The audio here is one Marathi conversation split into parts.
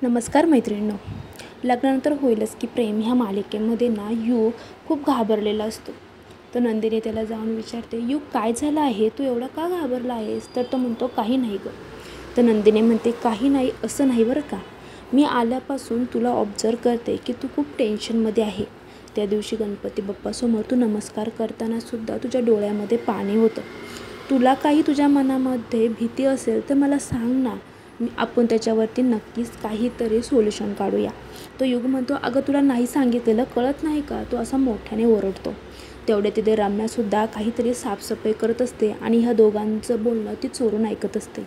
नमस्कार मैत्रिणींनो. लग्नानंतर होईलच की प्रेम ह्या मालिकेमध्ये ना युग खूप घाबरलेला असतो. तर नंदिनी त्याला जाऊन विचारते, युग काय झालं आहे, तू एवढा का घाबरला आहेस? तर तो म्हणतो, काही नाही गं. तर नंदिनी म्हणते, काही नाही असं नाही बरं का, मी आल्यापासून तुला ऑब्झर्व करते की तू खूप टेन्शनमध्ये आहे. त्या दिवशी गणपती बाप्पासमोर तू नमस्कार करतानासुद्धा तुझ्या डोळ्यामध्ये पाणी होतं. तुला काही तुझ्या मनामध्ये भीती असेल तर मला सांग ना, आपण त्याच्यावरती नक्कीच काहीतरी सोल्युशन काढूया. तो युग म्हणतो, अगं तुला नाही सांगितलेलं कळत नाही का? तो असा मोठ्याने ओरडतो. तेवढे तिथे रम्यासुद्धा काहीतरी साफसफाई करत असते आणि ह्या दोघांचं बोलणं ती चोरून ऐकत असते.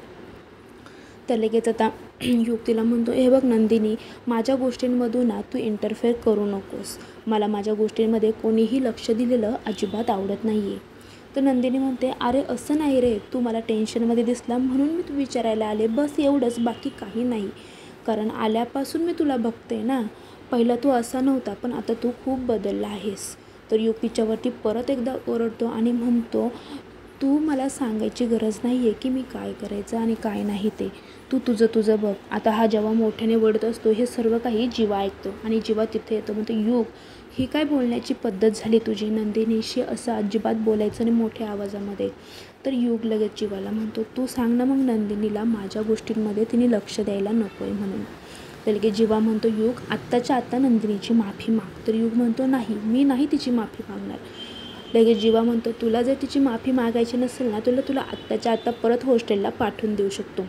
तर लगेच आता युग तिला म्हणतो, हे बघ नंदिनी, माझ्या गोष्टींमधून ना तू इंटरफेअर करू नकोस. मला माझ्या गोष्टींमध्ये कोणीही लक्ष दिलेलं अजिबात आवडत नाही आहे. तर नंदिनी म्हणते, अरे असं नाही रे, तू मला टेन्शनमध्ये दिसला म्हणून मी तू विचारायला आले, बस एवढंच, बाकी काही नाही. कारण आल्यापासून मी तुला बघते ना, पहिला तू असा नव्हता पण आता तू खूप बदलला आहेस. तर युग तिच्यावरती परत एकदा ओरडतो आणि म्हणतो, तू मला सांगायची गरज नाही आहे की मी काय करायचं आणि काय नाही ते. तू तुझं बघ. आता हा जेव्हा मोठ्याने ओरडत असतो हे सर्व काही जीवा ऐकतो आणि जीवा तिथे येतो. म्हणतो, युग, ही काय बोलण्याची पद्धत झाली तुझी? नंदिनीशी असं अजिबात बोलायचं नाही मोठ्या आवाजामध्ये. तर युग लगेच जीवाला म्हणतो, तू सांग ना मग नंदिनीला माझ्या गोष्टींमध्ये तिने लक्ष द्यायला नको आहे म्हणून. तर लगेच जीवा म्हणतो, युग, आत्ताच्या आत्ता नंदिनीची माफी माग. तर युग म्हणतो, नाही, मी नाही तिची माफी मागणार. लगेच जीवा म्हणतो, तुला जर तिची माफी मागायची नसेल ना, तुला आत्ताच्या आत्ता परत हॉस्टेलला पाठवून देऊ शकतो.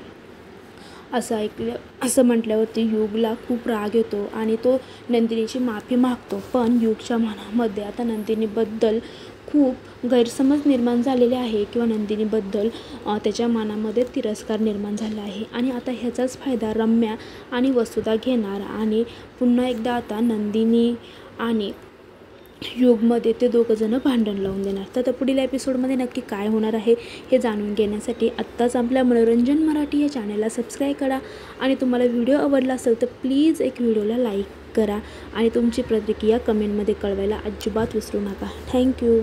असं म्हटल्यावरती युगला खूप राग येतो आणि तो नंदिनीची माफी मागतो. पण युगच्या मनामध्ये आता नंदिनीबद्दल खूप गैरसमज निर्माण झालेले आहे किंवा नंदिनीबद्दल त्याच्या मनामध्ये तिरस्कार निर्माण झाला आहे आणि आता ह्याचाच फायदा रम्या आणि वसुधा घेणार आणि पुन्हा एकदा आता नंदिनी आणि युगमध्ये ते दोघंजणं भांडण लावून देणार. तर पुढील एपिसोडमध्ये नक्की काय होणार आहे हे जाणून घेण्यासाठी आत्ताच आपल्या मनोरंजन मराठी या चॅनलला सबस्क्राईब करा आणि तुम्हाला व्हिडिओ आवडला असेल तर प्लीज एक व्हिडिओला लाईक करा आणि तुमची प्रतिक्रिया कमेंटमध्ये कळवायला अजिबात विसरू नका. थँक्यू.